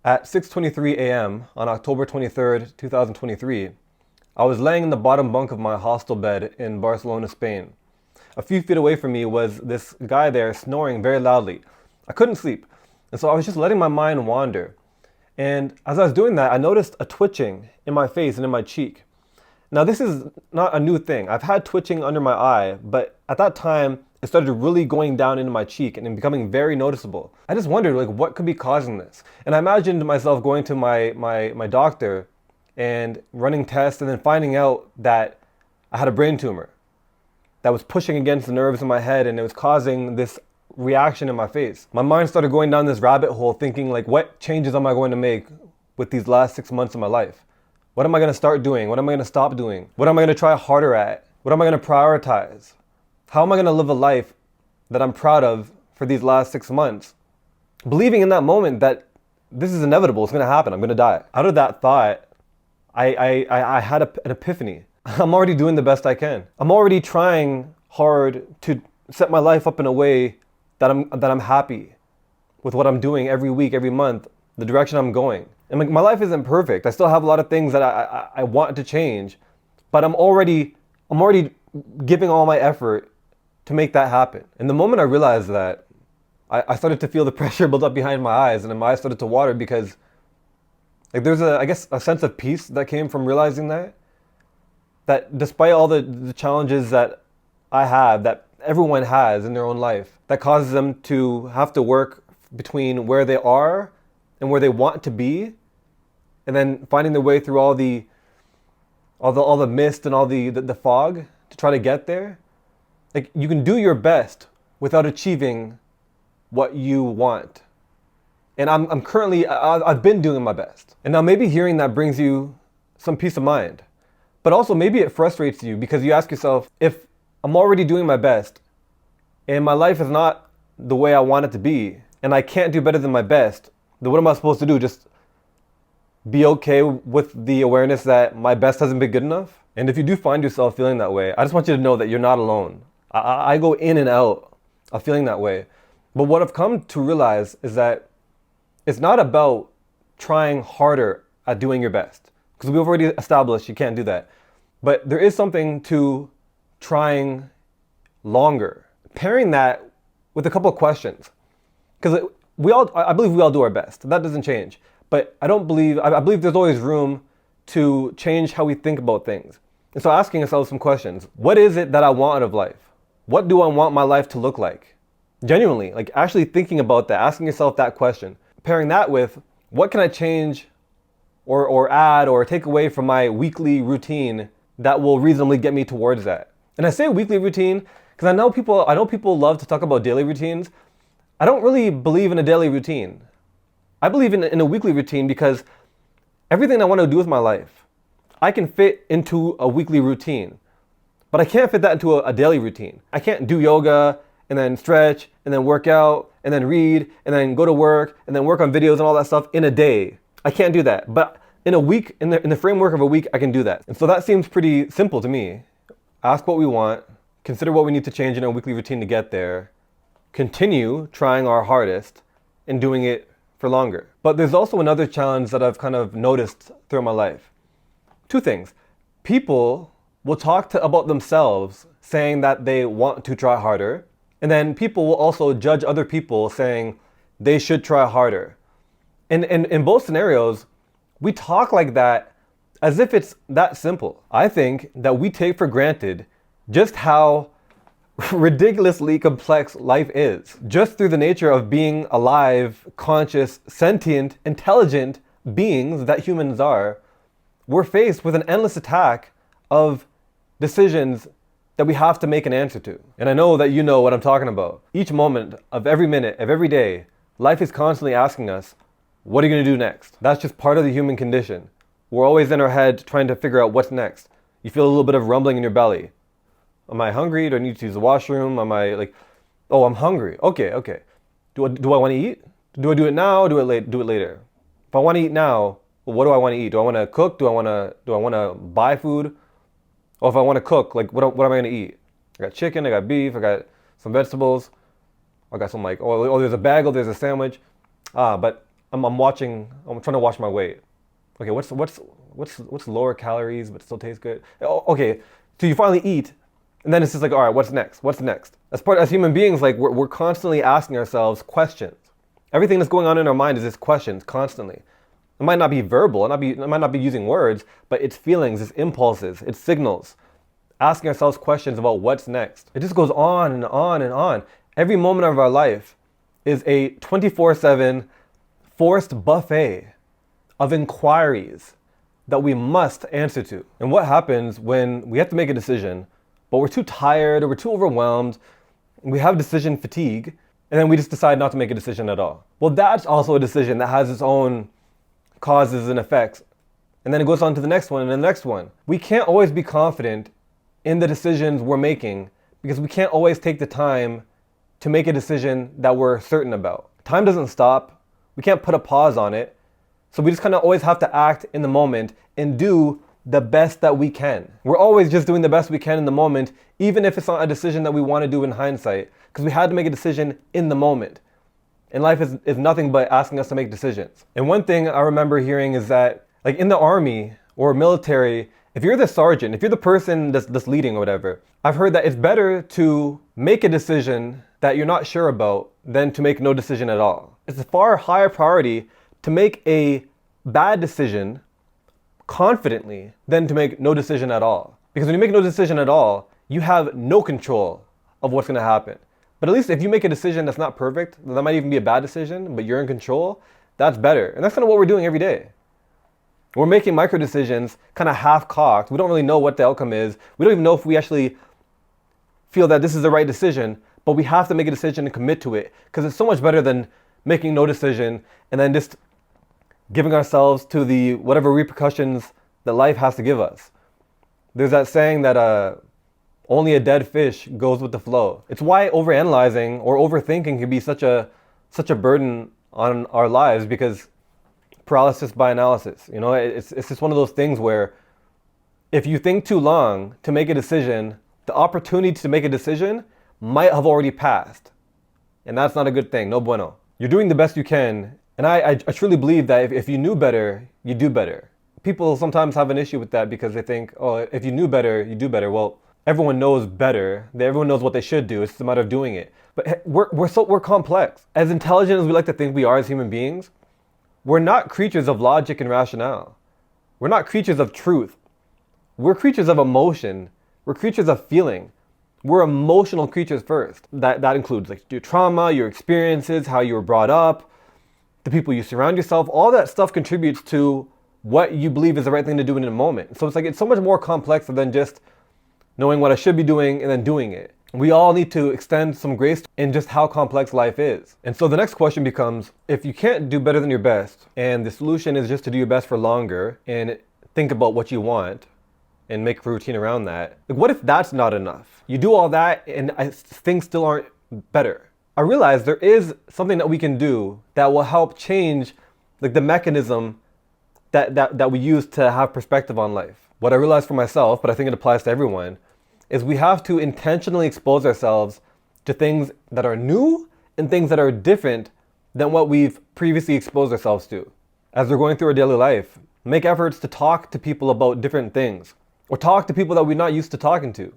At 6:23 a.m. on October 23rd, 2023, I was laying in the bottom bunk of my hostel bed in Barcelona, Spain. A few feet away from me was this guy there snoring very loudly. I couldn't sleep, and so I was just letting my mind wander. And as I was doing that, I noticed a twitching in my face and in my cheek. Now, this is not a new thing. I've had twitching under my eye, but at that time, it started really going down into my cheek and becoming very noticeable. I just wondered, what could be causing this? And I imagined myself going to my doctor and running tests and then finding out that I had a brain tumor that was pushing against the nerves in my head, and it was causing this reaction in my face. My mind started going down this rabbit hole thinking, what changes am I going to make with these last 6 months of my life? What am I going to start doing? What am I going to stop doing? What am I going to try harder at? What am I going to prioritize? How am I going to live a life that I'm proud of for these last 6 months? Believing in that moment that this is inevitable, it's going to happen, I'm going to die. Out of that thought, I had an epiphany. I'm already doing the best I can. I'm already trying hard to set my life up in a way that I'm happy with what I'm doing every week, every month, the direction I'm going. And my life isn't perfect. I still have a lot of things that I want to change, but I'm already giving all my effort to make that happen. And the moment I realized that, I started to feel the pressure build up behind my eyes, and my eyes started to water because there's a sense of peace that came from realizing that despite all the challenges that I have, that everyone has in their own life, that causes them to have to work between where they are and where they want to be, and then finding their way through all the mist and all the fog to try to get there. You can do your best without achieving what you want. And I'm currently, I've been doing my best. And now maybe hearing that brings you some peace of mind. But also maybe it frustrates you because you ask yourself, if I'm already doing my best and my life is not the way I want it to be, and I can't do better than my best, then what am I supposed to do? Just be okay with the awareness that my best hasn't been good enough? And if you do find yourself feeling that way, I just want you to know that you're not alone. I go in and out of feeling that way. But what I've come to realize is that it's not about trying harder at doing your best, because we've already established you can't do that. But there is something to trying longer. Pairing that with a couple of questions. Because I believe we all do our best. That doesn't change. But I believe there's always room to change how we think about things. And so asking ourselves some questions. What is it that I want out of life? What do I want my life to look like? Genuinely, actually thinking about that, asking yourself that question. Pairing that with, what can I change or add or take away from my weekly routine that will reasonably get me towards that? And I say weekly routine because I know people love to talk about daily routines. I don't really believe in a daily routine. I believe in a weekly routine because everything I want to do with my life, I can fit into a weekly routine. But I can't fit that into a daily routine. I can't do yoga and then stretch and then work out and then read and then go to work and then work on videos and all that stuff in a day. I can't do that. But in a week, in the framework of a week, I can do that. And so that seems pretty simple to me. Ask what we want, consider what we need to change in our weekly routine to get there, continue trying our hardest and doing it for longer. But there's also another challenge that I've kind of noticed throughout my life. Two things. People will talk about themselves saying that they want to try harder, and then people will also judge other people saying they should try harder. And in both scenarios, we talk like that as if it's that simple. I think that we take for granted just how ridiculously complex life is. Just through the nature of being alive, conscious, sentient, intelligent beings that humans are, we're faced with an endless attack of decisions that we have to make an answer to. And I know that you know what I'm talking about. Each moment of every minute of every day, life is constantly asking us, what are you going to do next? That's just part of the human condition. We're always in our head trying to figure out what's next. You feel a little bit of rumbling in your belly. Am I hungry? Do I need to use the washroom? Am I oh, I'm hungry. Okay. Do I want to eat? Do I do it now? Do it later? If I want to eat now, well, what do I want to eat? Do I want to cook? Do I want to buy food? Or if I want to cook, what am I going to eat? I got chicken, I got beef, I got some vegetables. I got some oh, there's a bagel, there's a sandwich. But I'm trying to watch my weight. Okay, what's lower calories but still tastes good? Okay, so you finally eat, and then it's just like, all right, what's next? What's next? As human beings, like we're constantly asking ourselves questions. Everything that's going on in our mind is just questions constantly. It might not be verbal, it might not be using words, but it's feelings, it's impulses, it's signals. Asking ourselves questions about what's next. It just goes on and on and on. Every moment of our life is a 24/7 forced buffet of inquiries that we must answer to. And what happens when we have to make a decision, but we're too tired or we're too overwhelmed, we have decision fatigue, and then we just decide not to make a decision at all? Well, that's also a decision that has its own causes and effects. And then it goes on to the next one and the next one. We can't always be confident in the decisions we're making because we can't always take the time to make a decision that we're certain about. Time doesn't stop. We can't put a pause on it. So we just kind of always have to act in the moment and do the best that we can. We're always just doing the best we can in the moment, even if it's not a decision that we want to do in hindsight, because we had to make a decision in the moment. And life is nothing but asking us to make decisions. And one thing I remember hearing is that, like in the army or military, if you're the sergeant, if you're the person that's leading or whatever, I've heard that it's better to make a decision that you're not sure about than to make no decision at all. It's a far higher priority to make a bad decision confidently than to make no decision at all. Because when you make no decision at all, you have no control of what's going to happen. But at least if you make a decision that's not perfect, that might even be a bad decision, but you're in control, that's better. And that's kind of what we're doing every day. We're making micro decisions kind of half-cocked. We don't really know what the outcome is. We don't even know if we actually feel that this is the right decision, but we have to make a decision and commit to it because it's so much better than making no decision and then just giving ourselves to the whatever repercussions that life has to give us. There's that saying that only a dead fish goes with the flow. It's why overanalyzing or overthinking can be such a burden on our lives, because paralysis by analysis. You know, it's just one of those things where if you think too long to make a decision, the opportunity to make a decision might have already passed. And that's not a good thing. No bueno. You're doing the best you can. And I truly believe that if you knew better, you do better. People sometimes have an issue with that because they think, oh, if you knew better, you do better. Well, everyone knows better. Everyone knows what they should do. It's just a matter of doing it. But we're complex. As intelligent as we like to think we are as human beings, we're not creatures of logic and rationale. We're not creatures of truth. We're creatures of emotion. We're creatures of feeling. We're emotional creatures first. That includes like your trauma, your experiences, how you were brought up, the people you surround yourself. All that stuff contributes to what you believe is the right thing to do in a moment. So it's so much more complex than just knowing what I should be doing and then doing it. We all need to extend some grace in just how complex life is. And so the next question becomes, if you can't do better than your best, and the solution is just to do your best for longer and think about what you want and make a routine around that, like what if that's not enough? You do all that and things still aren't better. I realize there is something that we can do that will help change like the mechanism that we use to have perspective on life. What I realized for myself, but I think it applies to everyone, is we have to intentionally expose ourselves to things that are new and things that are different than what we've previously exposed ourselves to. As we're going through our daily life, make efforts to talk to people about different things, or talk to people that we're not used to talking to,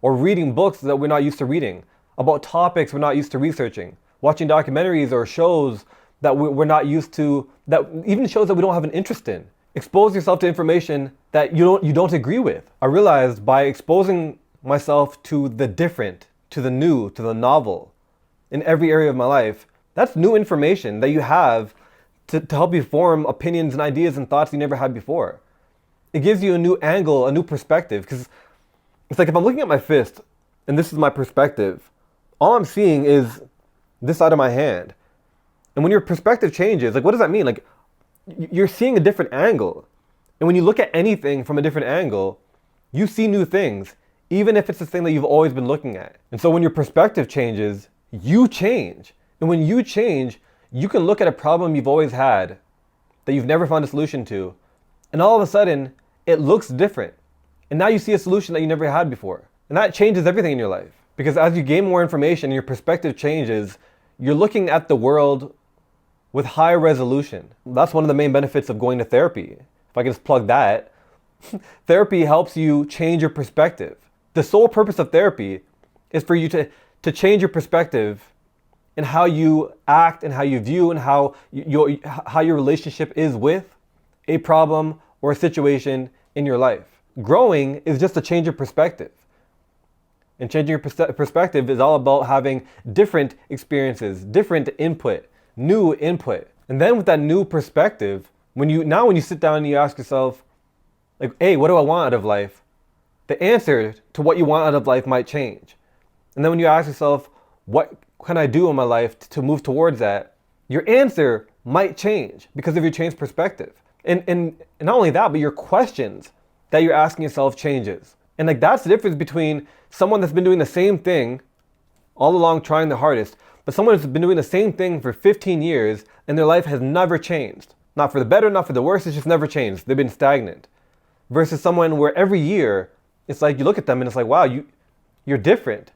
or reading books that we're not used to reading, about topics we're not used to researching, watching documentaries or shows that we're not used to, that even shows that we don't have an interest in. Expose yourself to information that you don't agree with. I realized by exposing myself to the different, to the new, to the novel in every area of my life, that's new information that you have to help you form opinions and ideas and thoughts you never had before. It gives you a new angle, a new perspective, because it's like if I'm looking at my fist and this is my perspective, all I'm seeing is this side of my hand. And when your perspective changes, like what does that mean? Like you're seeing a different angle. And when you look at anything from a different angle, you see new things, even if it's the thing that you've always been looking at. And so when your perspective changes, you change. And when you change, you can look at a problem you've always had that you've never found a solution to. And all of a sudden, it looks different. And now you see a solution that you never had before. And that changes everything in your life. Because as you gain more information and your perspective changes, you're looking at the world with high resolution. That's one of the main benefits of going to therapy. If I can just plug that, therapy helps you change your perspective. The sole purpose of therapy is for you to change your perspective in how you act and how you view and how your relationship is with a problem or a situation in your life. Growing is just a change of perspective. And changing your perspective is all about having different experiences, different input, new input. And then with that new perspective, when you sit down and you ask yourself, like, hey, what do I want out of life? The answer to what you want out of life might change. And then when you ask yourself, what can I do in my life to move towards that? Your answer might change because of your changed perspective. And not only that, but your questions that you're asking yourself changes. And like that's the difference between someone that's been doing the same thing all along trying the hardest, but someone that's been doing the same thing for 15 years and their life has never changed. Not for the better, not for the worse, it's just never changed. They've been stagnant. Versus someone where every year, it's like you look at them and it's like, wow, you're different.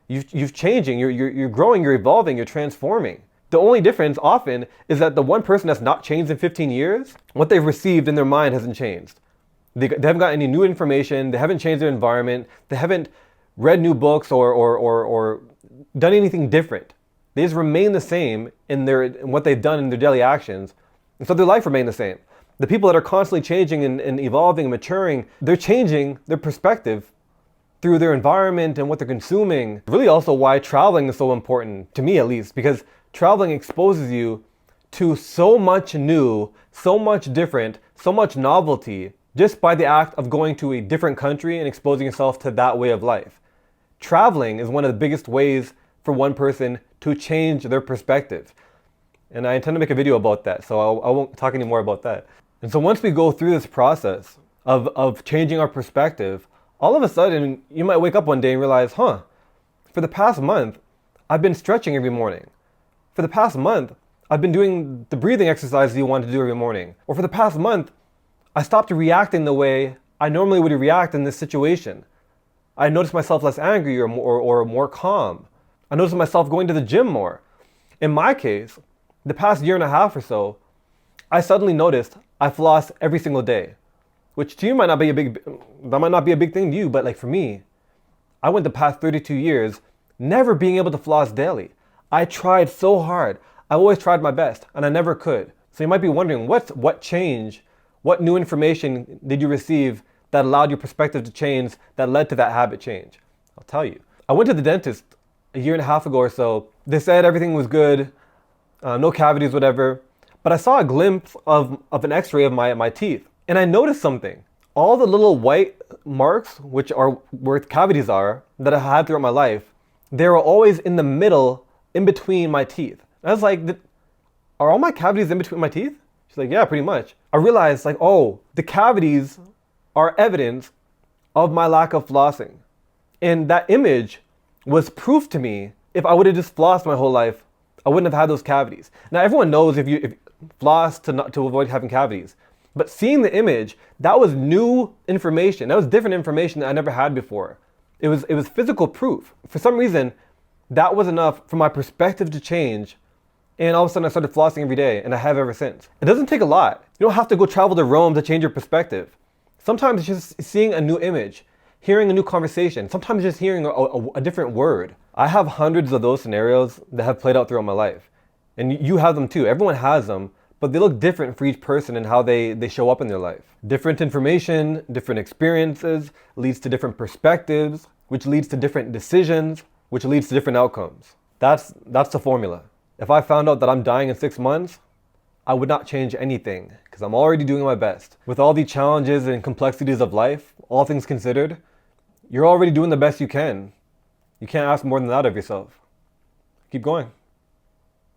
You've changing, you're growing, you're evolving, you're transforming. The only difference often is that the one person that's not changed in 15 years, what they've received in their mind hasn't changed. They haven't got any new information, they haven't changed their environment, they haven't read new books or done anything different. They just remain the same in what they've done in their daily actions. And so their life remains the same. The people that are constantly changing and evolving and maturing, they're changing their perspective through their environment and what they're consuming. Really also why traveling is so important, to me at least, because traveling exposes you to so much new, so much different, so much novelty, just by the act of going to a different country and exposing yourself to that way of life. Traveling is one of the biggest ways for one person to change their perspective. And I intend to make a video about that, so I won't talk any more about that. And so once we go through this process of changing our perspective, all of a sudden you might wake up one day and realize, for the past month, I've been stretching every morning. For the past month, I've been doing the breathing exercises you want to do every morning. Or for the past month, I stopped reacting the way I normally would react in this situation. I noticed myself less angry or more calm. I noticed myself going to the gym more. In my case, the past year and a half or so, I suddenly noticed I floss every single day, which to you might not be a big thing to you, but like for me, I went the past 32 years never being able to floss daily. I tried so hard. I always tried my best, and I never could. So you might be wondering, what changed? What new information did you receive that allowed your perspective to change, that led to that habit change? I'll tell you. I went to the dentist a year and a half ago or so. They said everything was good, no cavities, whatever. But I saw a glimpse of an x-ray of my teeth. And I noticed something. All the little white marks, which are where cavities are, that I had throughout my life, they were always in the middle, in between my teeth. I was like, are all my cavities in between my teeth? She's like, yeah, pretty much. I realized like, the cavities are evidence of my lack of flossing. And that image was proof to me. If I would have just flossed my whole life, I wouldn't have had those cavities. Now everyone knows if you floss to avoid having cavities. But seeing the image, that was new information. That was different information that I never had before. It was physical proof. For some reason, that was enough for my perspective to change. And all of a sudden I started flossing every day, and I have ever since. It doesn't take a lot. You don't have to go travel to Rome to change your perspective. Sometimes it's just seeing a new image, hearing a new conversation, sometimes just hearing a different word. I have hundreds of those scenarios that have played out throughout my life. And you have them too. Everyone has them, but they look different for each person and how they show up in their life. Different information, different experiences leads to different perspectives, which leads to different decisions, which leads to different outcomes. That's the formula. If I found out that I'm dying in 6 months, I would not change anything because I'm already doing my best. With all the challenges and complexities of life, all things considered, you're already doing the best you can. You can't ask more than that of yourself. Keep going.